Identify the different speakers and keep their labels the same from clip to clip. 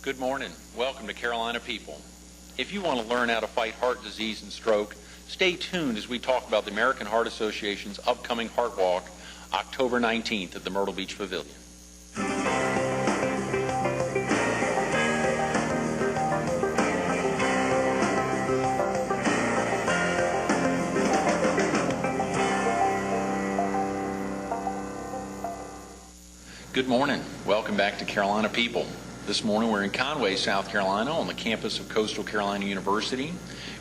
Speaker 1: Good morning. Welcome to Carolina People. If you want to learn how to fight heart disease and stroke, stay tuned as we talk about the American Heart Association's upcoming Heart Walk, October 19th at the Myrtle Beach Pavilion. Good morning. Welcome back to Carolina People. This morning we're in Conway, South Carolina on the campus of Coastal Carolina University.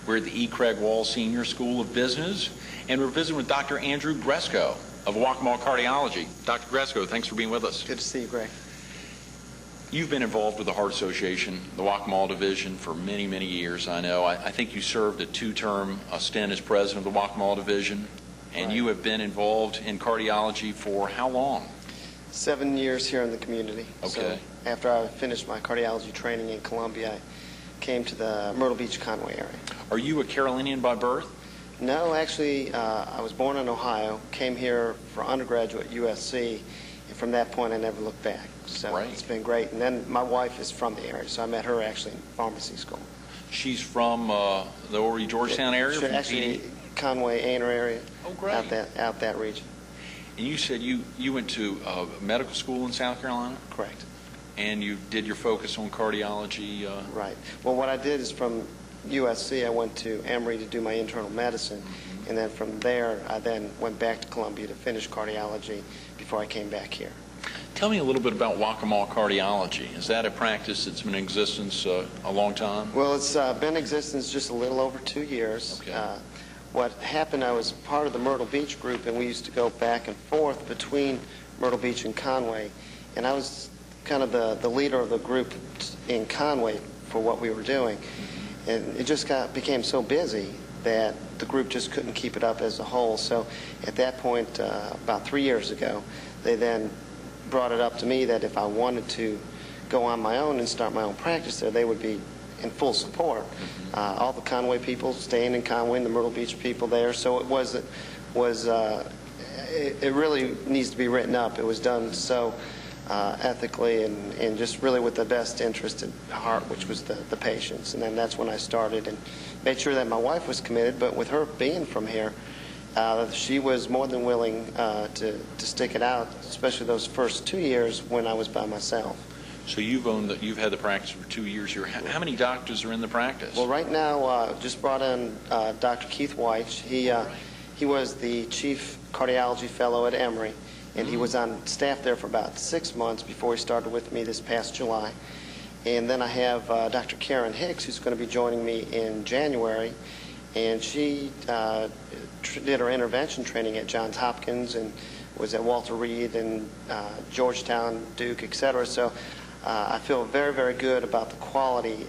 Speaker 1: We're at the E. Craig Wall Senior School of Business, and we're visiting with Dr. Andrew Gresko of Waccamaw Cardiology. Dr. Gresko, thanks for being with us.
Speaker 2: Good to see you, Greg.
Speaker 1: You've been involved with the Heart Association, the Waccamaw Division, for many, many years, I know. I think you served a two-term stint as president of the Waccamaw Division, and
Speaker 2: Right.
Speaker 1: you have been involved in cardiology for how long?
Speaker 2: 7 years here in the community.
Speaker 1: Okay.
Speaker 2: So after I finished my cardiology training in Columbia, I came to the Myrtle Beach, Conway area.
Speaker 1: Are you a Carolinian by birth?
Speaker 2: No, actually, I was born in Ohio, came here for undergraduate at USC, and from that point I never looked back. So
Speaker 1: Right.
Speaker 2: It's been great. And then my wife is from the area, so I met her actually in pharmacy school.
Speaker 1: She's from the Horry, Georgetown area?
Speaker 2: Sure,
Speaker 1: from
Speaker 2: actually,
Speaker 1: PD?
Speaker 2: Conway, Aner area.
Speaker 1: Oh, great.
Speaker 2: Out that region.
Speaker 1: And you said you went to medical school in South Carolina,
Speaker 2: Correct.
Speaker 1: and you did your focus on cardiology.
Speaker 2: Right. Well, what I did is from USC, I went to Emory to do my internal medicine, and then from there, I then went back to Columbia to finish cardiology before I came back here.
Speaker 1: Tell me a little bit about Waccamaw Cardiology. Is that a practice that's been in existence a long time?
Speaker 2: Well, it's been in existence just a little over 2 years.
Speaker 1: Okay.
Speaker 2: What happened, I was part of the Myrtle Beach group, and we used to go back and forth between Myrtle Beach and Conway, and I was kind of the leader of the group in Conway for what we were doing. And it just became so busy that the group just couldn't keep it up as a whole. So at that point, about 3 years ago, they then brought it up to me that if I wanted to go on my own and start my own practice there, they would be in full support. All the Conway people staying in Conway and the Myrtle Beach people there. So it really needs to be written up. It was done so ethically and just really with the best interest at heart, which was the patients. And then that's when I started and made sure that my wife was committed, but with her being from here, she was more than willing to stick it out, especially those first 2 years when I was by myself.
Speaker 1: So you've had the practice for 2 years here. How many doctors are in the practice?
Speaker 2: Well, right now, just brought in Dr. Keith White. He was the chief cardiology fellow at Emory, and he was on staff there for about 6 months before he started with me this past July. And then I have Dr. Karen Hicks, who's going to be joining me in January, and she did her intervention training at Johns Hopkins and was at Walter Reed and Georgetown, Duke, etc. So I feel very, very good about the quality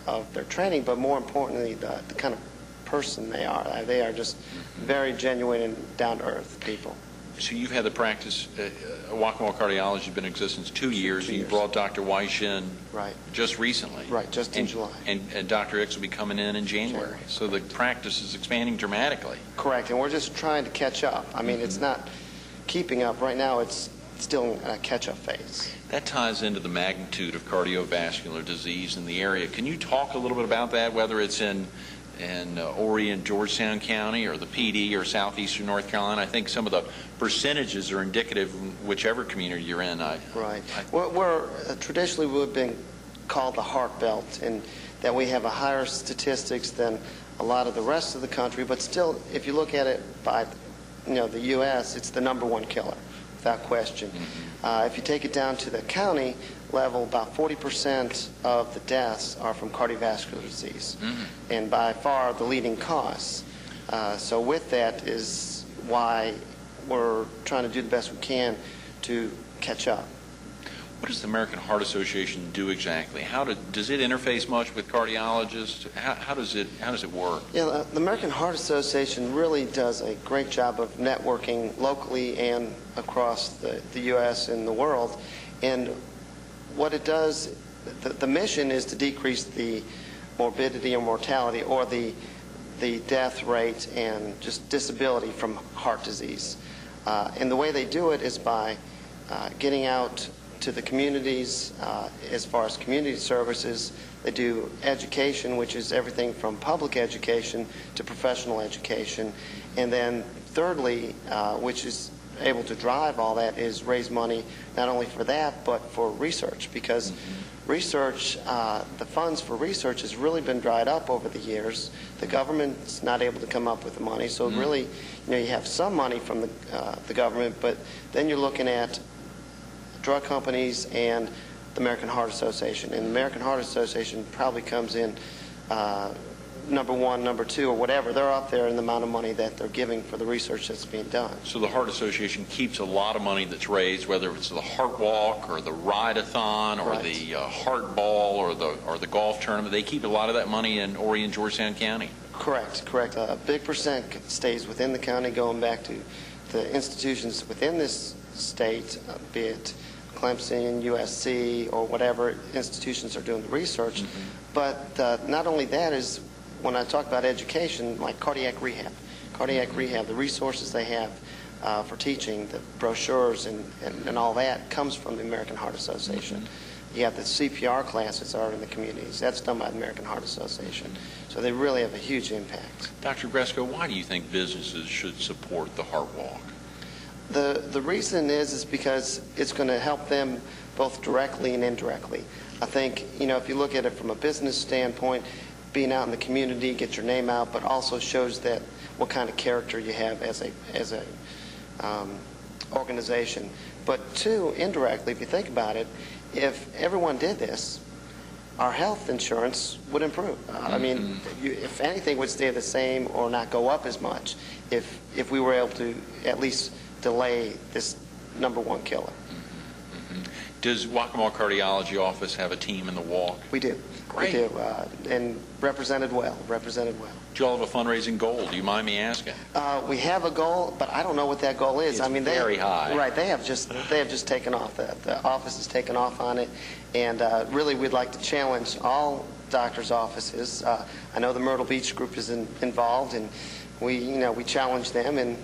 Speaker 2: of their training, but more importantly, the kind of person they are. They are just very genuine and down-to-earth people.
Speaker 1: So you've had the practice, Waccamaw Cardiology has been in existence 2 years, and you brought Dr. Weiss in
Speaker 2: Right.
Speaker 1: just recently.
Speaker 2: Right, just in July.
Speaker 1: And Dr. Hicks will be coming in January. So the practice is expanding dramatically.
Speaker 2: Correct, and we're just trying to catch up. I mean, it's not keeping up. Right now, it's still in a catch-up phase.
Speaker 1: That ties into the magnitude of cardiovascular disease in the area. Can you talk a little bit about that, whether it's in Horry and Georgetown County or the PD or southeastern North Carolina? I think some of the percentages are indicative in whichever community you're in.
Speaker 2: Right. We're traditionally we've been called the heart belt, and that we have a higher statistics than a lot of the rest of the country, but still, if you look at it by the U.S., it's the #1 killer, without question. If you take it down to the county level, about 40% of the deaths are from cardiovascular disease, and by far the leading cause. So with that is why we're trying to do the best we can to catch up.
Speaker 1: What does the American Heart Association do exactly? Does it interface much with cardiologists? How does it work?
Speaker 2: Yeah, the American Heart Association really does a great job of networking locally and across the U.S. and the world. And what it does, the mission is to decrease the morbidity and mortality, or the death rate and just disability from heart disease. And the way they do it is by getting out to the communities as far as community services. They do education, which is everything from public education to professional education. And then thirdly, which is able to drive all that, is raise money not only for that but for research, because research, the funds for research has really been dried up over the years. The government's not able to come up with the money, so really, you have some money from the government, but then you're looking at drug companies and the American Heart Association. And the American Heart Association probably comes in number one, number two, or whatever. They're up there in the amount of money that they're giving for the research that's being done.
Speaker 1: So the Heart Association keeps a lot of money that's raised, whether it's the Heart Walk or the Ride-a-thon or
Speaker 2: Right.
Speaker 1: the Heart Ball or the golf tournament. They keep a lot of that money in Horry and Georgetown County.
Speaker 2: Correct. A big percent stays within the county, going back to the institutions within this state, be it Clemson, USC, or whatever institutions are doing the research. But not only that is, when I talk about education, like cardiac rehab, the resources they have for teaching, the brochures and all that comes from the American Heart Association. You have the CPR classes that are in the communities. That's done by the American Heart Association. So they really have a huge impact.
Speaker 1: Dr. Gresko, why do you think businesses should support the Heart Walk?
Speaker 2: The reason is because it's going to help them both directly and indirectly. I think, if you look at it from a business standpoint, being out in the community, get your name out, but also shows that what kind of character you have as a organization. But two, indirectly, if you think about it, if everyone did this, our health insurance would improve. I mean, if anything, would stay the same or not go up as much if we were able to at least delay this number one killer.
Speaker 1: Does Waccamaw Cardiology Office have a team in the walk?
Speaker 2: We do.
Speaker 1: Great.
Speaker 2: We do, and represented well.
Speaker 1: Do you all have a fundraising goal? Do you mind me asking?
Speaker 2: We have a goal, but I don't know what that goal is.
Speaker 1: It's very high.
Speaker 2: Right. They have just taken off. The office has taken off on it, and really we'd like to challenge all doctors' offices. I know the Myrtle Beach group is involved, and we challenge them, and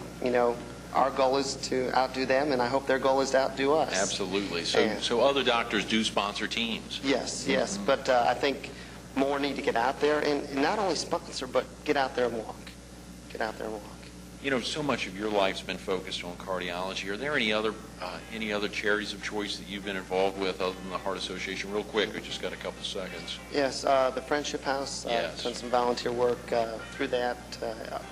Speaker 2: our goal is to outdo them, and I hope their goal is to outdo us.
Speaker 1: Absolutely. So other doctors do sponsor teams.
Speaker 2: Yes. But I think more need to get out there, and not only sponsor, but get out there and walk.
Speaker 1: So much of your life's been focused on cardiology. Are there any other charities of choice that you've been involved with other than the Heart Association? Real quick, we just got a couple seconds.
Speaker 2: Yes, the Friendship House.
Speaker 1: Yes.
Speaker 2: Done some volunteer work through that.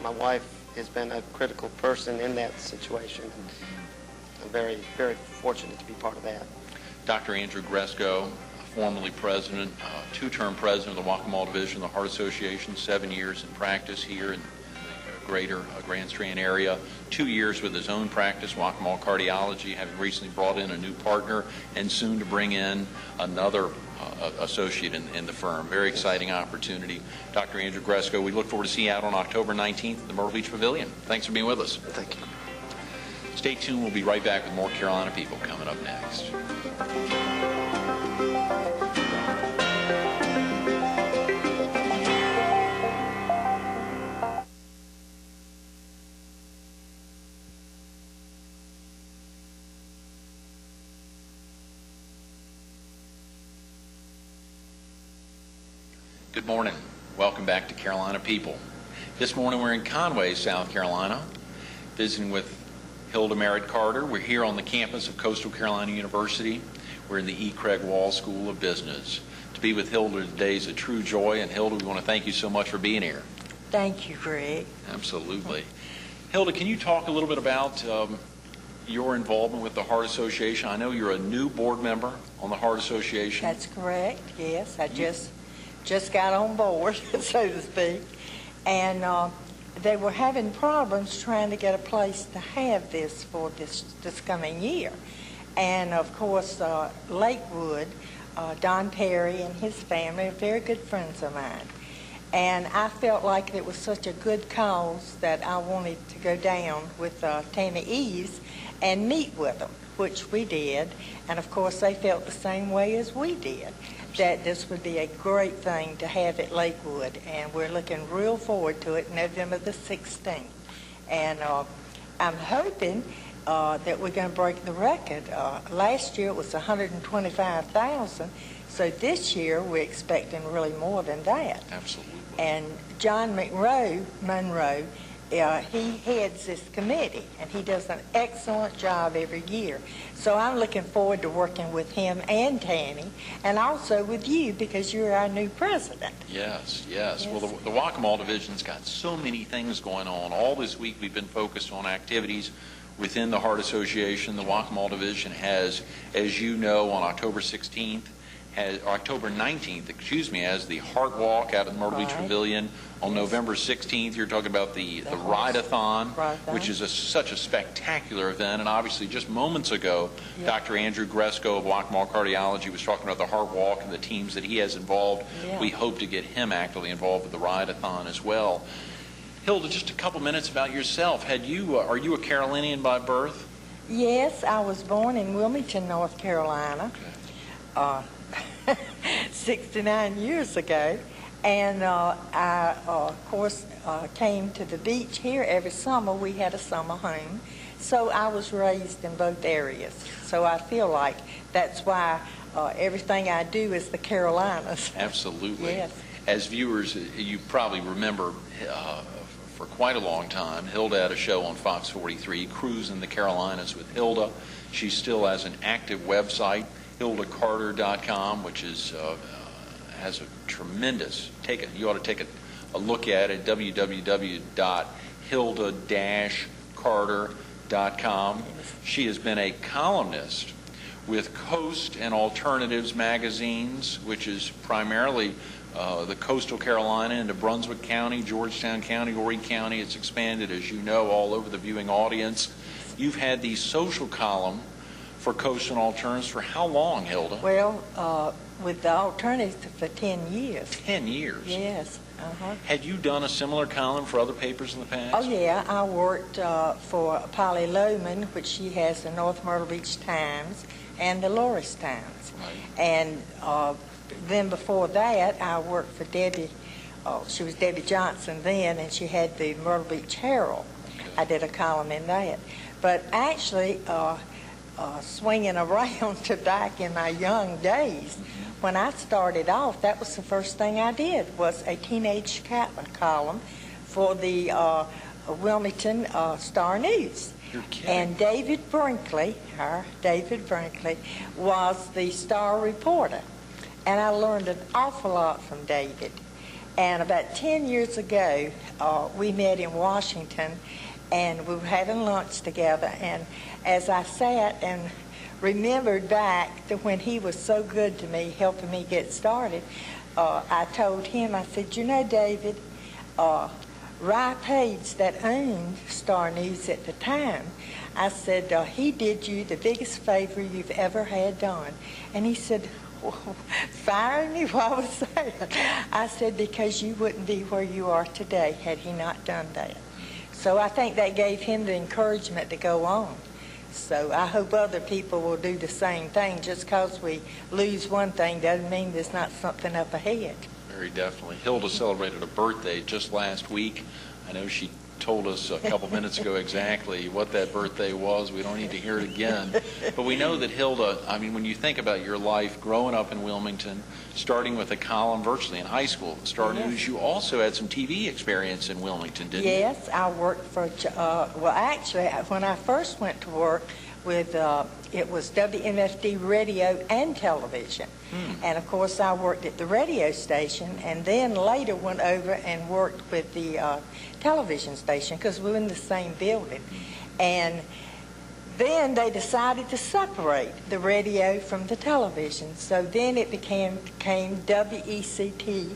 Speaker 2: My wife has been a critical person in that situation. I'm very, very fortunate to be part of that.
Speaker 1: Dr. Andrew Gresko, formerly president, two-term president of the Waccamaw Division of the Heart Association, 7 years in practice here in the greater Grand Strand area, 2 years with his own practice, Waccamaw Cardiology, having recently brought in a new partner and soon to bring in another associate in the firm. Very exciting opportunity. Dr. Andrew Gresko, we look forward to seeing you out on October 19th at the Myrtle Beach Pavilion. Thanks for being with us.
Speaker 2: Thank you.
Speaker 1: Stay tuned. We'll be right back with more Carolina People coming up next. Good morning. Welcome back to Carolina People. This morning we're in Conway, South Carolina, visiting with Hilda Merritt Carter. We're here on the campus of Coastal Carolina University. We're in the E. Craig Wall School of Business. To be with Hilda today is a true joy, and Hilda, we want to thank you so much for being here.
Speaker 3: Thank you, Greg.
Speaker 1: Absolutely. Hilda, can you talk a little bit about your involvement with the Heart Association? I know you're a new board member on the Heart Association.
Speaker 3: That's correct, yes. I just got on board, so to speak. And they were having problems trying to get a place to have this for this coming year. And, of course, Lakewood, Don Perry and his family are very good friends of mine. And I felt like it was such a good cause that I wanted to go down with Tammy Eaves and meet with them, which we did. And, of course, they felt the same way as we did, that this would be a great thing to have at Lakewood. And we're looking real forward to it, November the 16th. And I'm hoping that we're going to break the record. Last year it was 125,000, so this year we're expecting really more than that.
Speaker 1: Absolutely.
Speaker 3: And John Monroe, he heads this committee, and he does an excellent job every year. So I'm looking forward to working with him and Tammy, and also with you, because you're our new president.
Speaker 1: Yes, yes. Well, the Waccamaw Division's got so many things going on. All this week we've been focused on activities within the Heart Association. The Waccamaw Division has, as you know, on October 19th, has the Heart Walk out at the Myrtle Beach Pavilion. On November 16th, you're talking about the Ride-a-thon, which is such a spectacular event. And obviously, just moments ago, Dr. Andrew Gresko of Waccamaw Cardiology was talking about the Heart Walk and the teams that he has involved. We hope to get him actively involved with the Ride-a-thon as well. Hilda, just a couple minutes about yourself. Are you a Carolinian by birth?
Speaker 3: Yes, I was born in Wilmington, North Carolina.
Speaker 1: Okay.
Speaker 3: 69 years ago, and I, of course, came to the beach here every summer. We had a summer home, so I was raised in both areas. So I feel like that's why everything I do is the Carolinas.
Speaker 1: Absolutely.
Speaker 3: Yes.
Speaker 1: As viewers, you probably remember for quite a long time, Hilda had a show on Fox 43, Cruising the Carolinas with Hilda. She still has an active website, HildaCarter.com, which is has a tremendous, you ought to take a look at it, www.hilda-carter.com. She has been a columnist with Coast and Alternatives magazines, which is primarily the coastal Carolina into Brunswick County, Georgetown County, Horry County. It's expanded, as you know, all over the viewing audience. You've had the social column for Coast and Alternatives for how long, Hilda?
Speaker 3: Well, with the Alternatives for 10 years.
Speaker 1: 10 years?
Speaker 3: Yes.
Speaker 1: Had you done a similar column for other papers in the past?
Speaker 3: Oh, yeah. I worked for Polly Lohman, which she has the North Myrtle Beach Times and the Loris Times.
Speaker 1: Right.
Speaker 3: And then before that, I worked for Debbie. She was Debbie Johnson then, and she had the Myrtle Beach Herald.
Speaker 1: Okay.
Speaker 3: I did a column in that. But actually, swinging around to back in my young days, when I started off, that was the first thing I did, was a teenage column for the Wilmington Star News.
Speaker 1: You're kidding.
Speaker 3: And David Brinkley, was the Star reporter. And I learned an awful lot from David. And about 10 years ago, we met in Washington, and we were having lunch together. And as I sat and remembered back to when he was so good to me, helping me get started, I told him, I said, you know, David, Ry Page, that owned Star News at the time, I said, he did you the biggest favor you've ever had done. And he said, fire me? Why was that? I said, because you wouldn't be where you are today had he not done that. So I think that gave him the encouragement to go on. So I hope other people will do the same thing. Just because we lose one thing doesn't mean there's not something up ahead.
Speaker 1: Very definitely. Hilda celebrated a birthday just last week. I know she told us a couple minutes ago exactly what that birthday was. We don't need to hear it again. But we know that Hilda, I mean, when you think about your life growing up in Wilmington, starting with a column virtually in high school at the Star News, you also had some TV experience in Wilmington, didn't you?
Speaker 3: Yes, I worked for, well, actually, when I first went to work with, it was WMFD radio and television. And of course, I worked at the radio station, and then later went over and worked with the television station, because we were in the same building. And then they decided to separate the radio from the television. So then it became WECT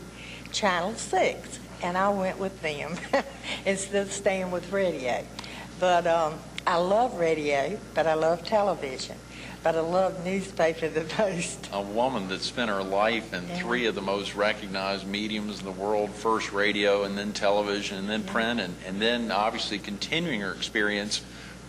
Speaker 3: Channel 6, and I went with them instead of staying with radio. But I love radio, but I love television. But I love newspaper the most.
Speaker 1: A woman that spent her life in three of the most recognized mediums in the world, first radio and then television and then print, and then obviously continuing her experience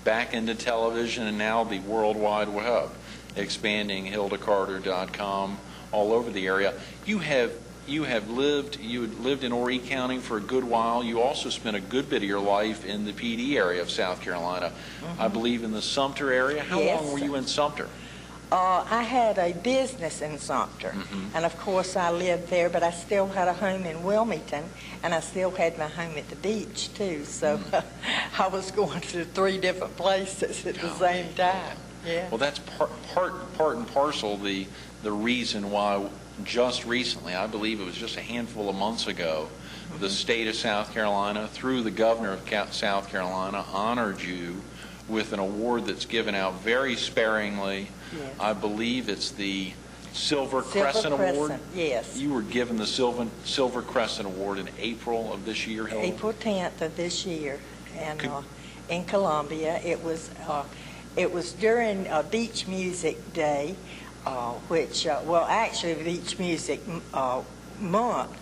Speaker 1: back into television and now the World Wide Web, expanding HildaCarter.com all over the area. You have you had lived in Horry County for a good while. You also spent a good bit of your life in the PD area of South Carolina. I believe in the Sumter area. How
Speaker 3: Yes.
Speaker 1: long were you in Sumter?
Speaker 3: I had a business in Sumter, and of course I lived there, but I still had a home in Wilmington, and I still had my home at the beach too. So I was going to 3 different places at the same time. Yeah.
Speaker 1: Well, that's part and parcel the reason why just recently, I believe it was just a handful of months ago, the state of South Carolina, through the governor of South Carolina, honored you with an award that's given out very sparingly.
Speaker 3: Yes.
Speaker 1: I believe it's the Silver Crescent Award.
Speaker 3: Yes.
Speaker 1: You were given the Silver Crescent Award in April of this year, Hilda?
Speaker 3: April 10th of this year, and in Columbia. It was during Beach Music Day, which actually Beach Music Month,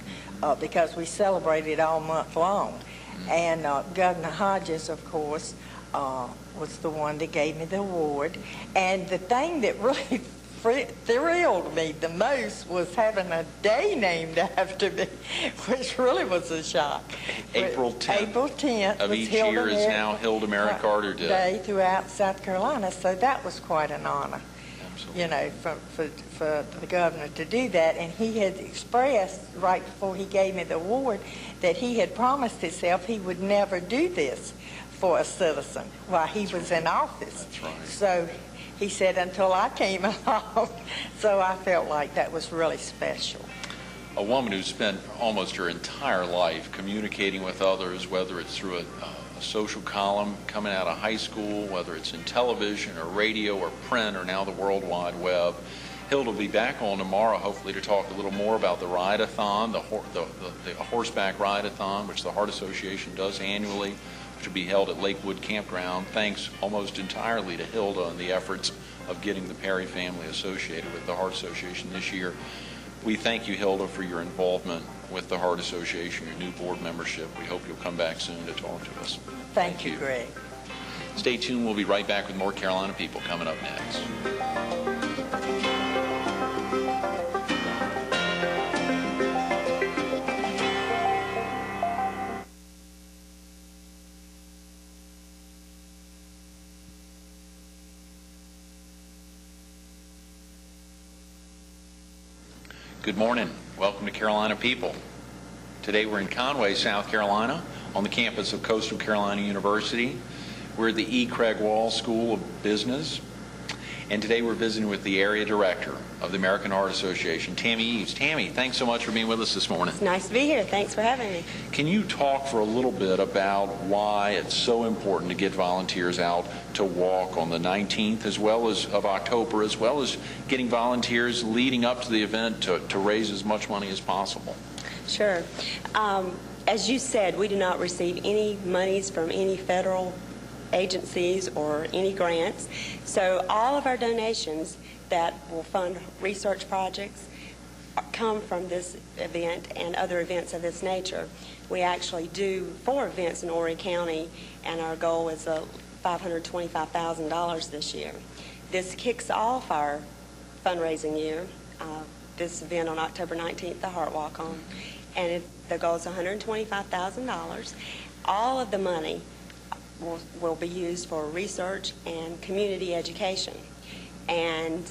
Speaker 3: because we celebrated all month long. And Governor Hodges, of course, was the one that gave me the award. And the thing that really thrilled me the most was having a day named after me, which really was a shock.
Speaker 1: April 10th.
Speaker 3: April 10th
Speaker 1: of
Speaker 3: was
Speaker 1: each
Speaker 3: Hilda
Speaker 1: year is now Hilda Mary Carter Day
Speaker 3: throughout South Carolina. So that was quite an honor.
Speaker 1: Absolutely.
Speaker 3: You know, for the governor to do that. And he had expressed right before he gave me the award that he had promised himself he would never do this for a citizen while he was in office.
Speaker 1: That's right.
Speaker 3: So he said until I came along. So I felt like that was really special.
Speaker 1: A woman who spent almost her entire life communicating with others, whether it's through a social column coming out of high school, whether it's in television or radio or print or now the World Wide Web. Hilda will be back on tomorrow, hopefully, to talk a little more about the ride-a-thon, the horseback ride-a-thon, which the Heart Association does annually, which will be held at Lakewood Campground, thanks almost entirely to Hilda and the efforts of getting the Perry family associated with the Heart Association this year. We thank you, Hilda, for your involvement with the Heart Association, your new board membership. We hope you'll come back soon to talk to us.
Speaker 3: Thank you, Greg.
Speaker 1: Stay tuned. We'll be right back with more Carolina People coming up next. Good morning. Welcome to Carolina People. Today we're in Conway, South Carolina, on the campus of Coastal Carolina University. We're at the E. Craig Wall School of Business, and today we're visiting with the area director of the American Heart Association, Tammy Eaves. Tammy, thanks so much for being with us this morning.
Speaker 4: It's nice to be here. Thanks for having me.
Speaker 1: Can you talk for a little bit about why it's so important to get volunteers out to walk on the 19th of October, as well as getting volunteers leading up to the event to raise as much money as possible?
Speaker 4: Sure. As you said, we do not receive any monies from any federal agencies or any grants. So all of our donations that will fund research projects come from this event and other events of this nature. We actually do 4 events in Horry County, and our goal is $525,000 this year. This kicks off our fundraising year, this event on October 19th, the Heart Walk-On, and the goal is $125,000. All of the money will be used for research and community education. And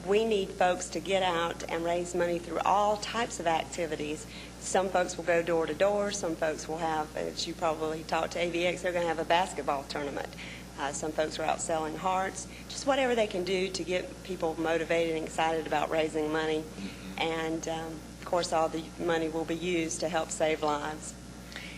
Speaker 4: we need folks to get out and raise money through all types of activities. Some folks will go door to door. Some folks will have, as you probably talked to AVX, they're going to have a basketball tournament. Some folks are out selling hearts. Just whatever they can do to get people motivated and excited about raising money. And, of course, all the money will be used to help save lives.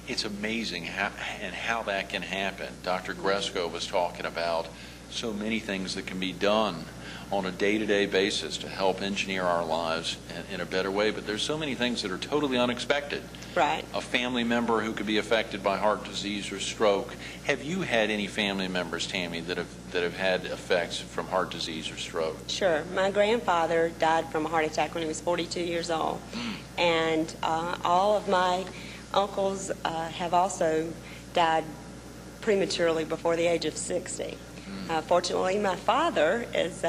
Speaker 1: It's amazing how that can happen. Dr. Gresko was talking about so many things that can be done on a day-to-day basis to help engineer our lives in a better way, but there's so many things that are totally unexpected.
Speaker 4: Right.
Speaker 1: A family member who could be affected by heart disease or stroke. Have you had any family members, Tammy, that have had effects from heart disease or stroke?
Speaker 4: Sure. My grandfather died from a heart attack when he was 42 years old. And all of my uncles have also died prematurely before the age of 60. Fortunately, my father is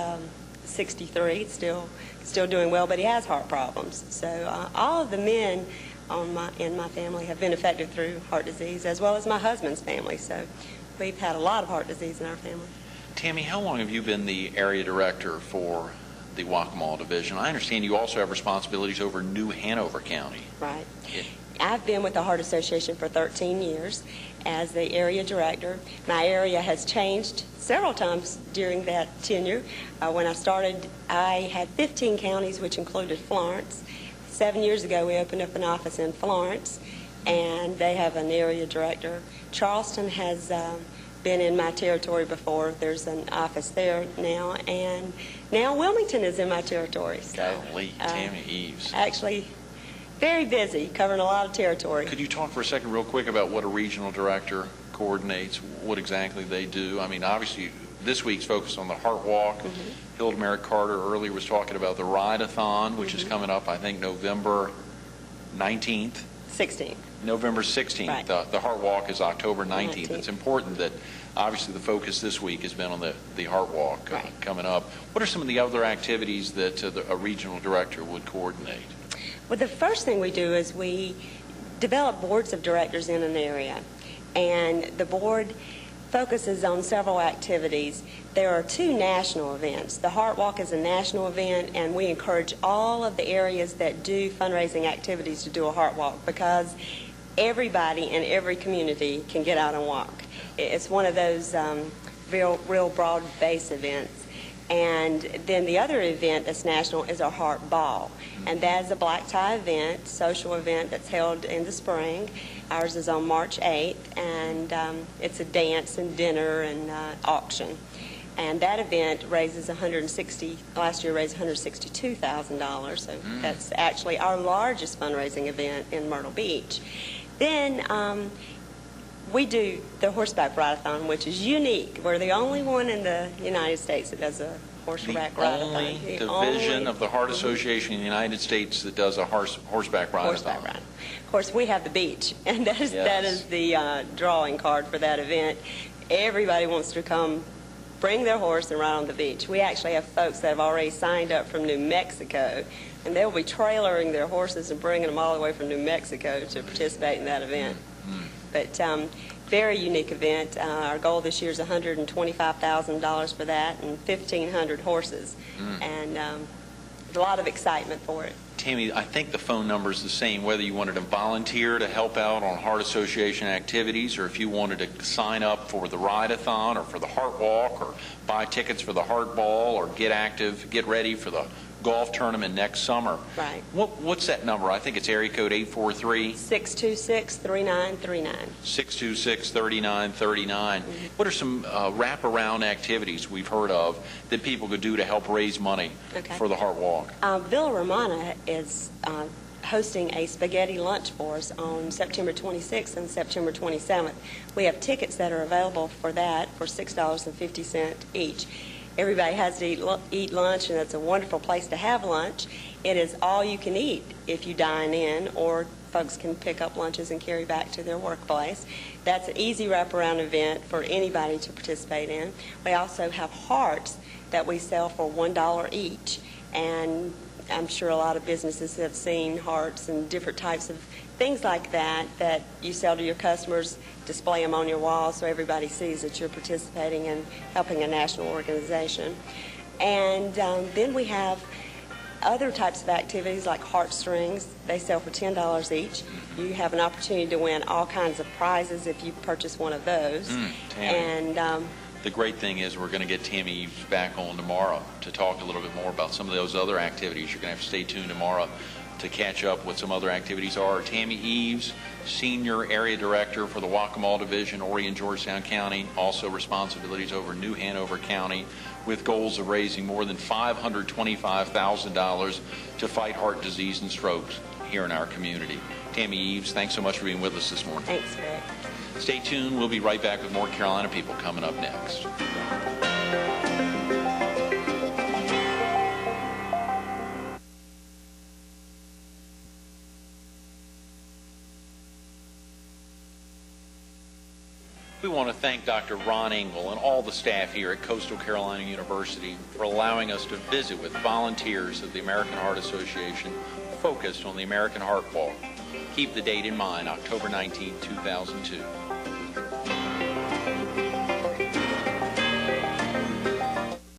Speaker 4: 63, still still doing well, but he has heart problems. So all of the men in my family have been affected through heart disease, as well as my husband's family. So we've had a lot of heart disease in our family.
Speaker 1: Tammy, how long have you been the area director for the Waccamaw Division? I understand you also have responsibilities over New Hanover County.
Speaker 4: Right. I've been with the Heart Association for 13 years as the area director. My area has changed several times during that tenure. When I started, I had 15 counties, which included Florence. 7 years ago, we opened up an office in Florence, and they have an area director. Charleston has been in my territory before. There's an office there now, and now Wilmington is in my territory. So,
Speaker 1: Golly, Tammy Eaves.
Speaker 4: Actually, very busy, covering a lot of territory.
Speaker 1: Could you talk for a second real quick about what a regional director coordinates, what exactly they do? I mean, obviously, this week's focused on the Heart Walk. Hilda Merrick Carter earlier was talking about the Ride-a-thon, which is coming up, I think, November 19th.
Speaker 4: 16.
Speaker 1: November 16th.
Speaker 4: Right.
Speaker 1: The Heart Walk is October 19th.
Speaker 4: 19th.
Speaker 1: It's important that, obviously, the focus this week has been on the Heart Walk
Speaker 4: Right.
Speaker 1: coming up. What are some of the other activities that a regional director would coordinate?
Speaker 4: Well, the first thing we do is we develop boards of directors in an area, and the board focuses on several activities. There are 2 national events. The Heart Walk is a national event, and we encourage all of the areas that do fundraising activities to do a Heart Walk, because everybody in every community can get out and walk. It's one of those real broad-based events. And then the other event that's national is our Heart Ball. And that is a black tie event, social event that's held in the spring. Ours is on March 8th, and it's a dance and dinner and auction. And that event raises last year raised $162,000. So that's actually our largest fundraising event in Myrtle Beach. Then we do the horseback ride-a-thon, which is unique. We're the only one in the United States that does a horseback ride-a-thon.
Speaker 1: The only division of the Heart Association in the United States that does a horseback ride-a-thon.
Speaker 4: Horseback ride. Of course, we have the beach, and that is the drawing card for that event. Everybody wants to come bring their horse and ride on the beach. We actually have folks that have already signed up from New Mexico, and they'll be trailering their horses and bringing them all the way from New Mexico to participate in that event. But very unique event. Our goal this year is $125,000 for that, and 1,500 horses, and a lot of excitement for it.
Speaker 1: Tammy, I think the phone number is the same, whether you wanted to volunteer to help out on Heart Association activities, or if you wanted to sign up for the Ride-a-thon or for the Heart Walk, or buy tickets for the Heart Ball, or get active, get ready for the golf tournament next summer.
Speaker 4: Right.
Speaker 1: What's that number? I think it's area code 843.
Speaker 4: 626-3939.
Speaker 1: 626-3939. What are some wraparound activities we've heard of that people could do to help raise money for the Heart Walk?
Speaker 4: Villa Romana is hosting a spaghetti lunch for us on September 26th and September 27th. We have tickets that are available for that for $6.50 each. Everybody has to eat lunch, and it's a wonderful place to have lunch. It is all you can eat if you dine in, or folks can pick up lunches and carry back to their workplace. That's an easy wraparound event for anybody to participate in. We also have hearts that we sell for $1 each, and I'm sure a lot of businesses have seen hearts and different types of things like that that you sell to your customers, display them on your wall so everybody sees that you're participating in helping a national organization. And then we have other types of activities like heartstrings. They sell for $10 each. You have an opportunity to win all kinds of prizes if you purchase one of those. And
Speaker 1: the great thing is we're going to get Tammy Eaves back on tomorrow to talk a little bit more about some of those other activities. You're going to have to stay tuned tomorrow to catch up what some other activities are. Tammy Eaves, Senior Area Director for the Waccamaw Division, Horry, Georgetown County, also responsibilities over New Hanover County, with goals of raising more than $525,000 to fight heart disease and strokes here in our community. Tammy Eaves, thanks so much for being with us this morning.
Speaker 4: thanks, Rick.
Speaker 1: Stay tuned. We'll be right back with more Carolina People coming up next. We want to thank Dr. Ron Engel and all the staff here at Coastal Carolina University for allowing us to visit with volunteers of the American Heart Association focused on the American Heart Walk. Keep the date in mind, October 19, 2002.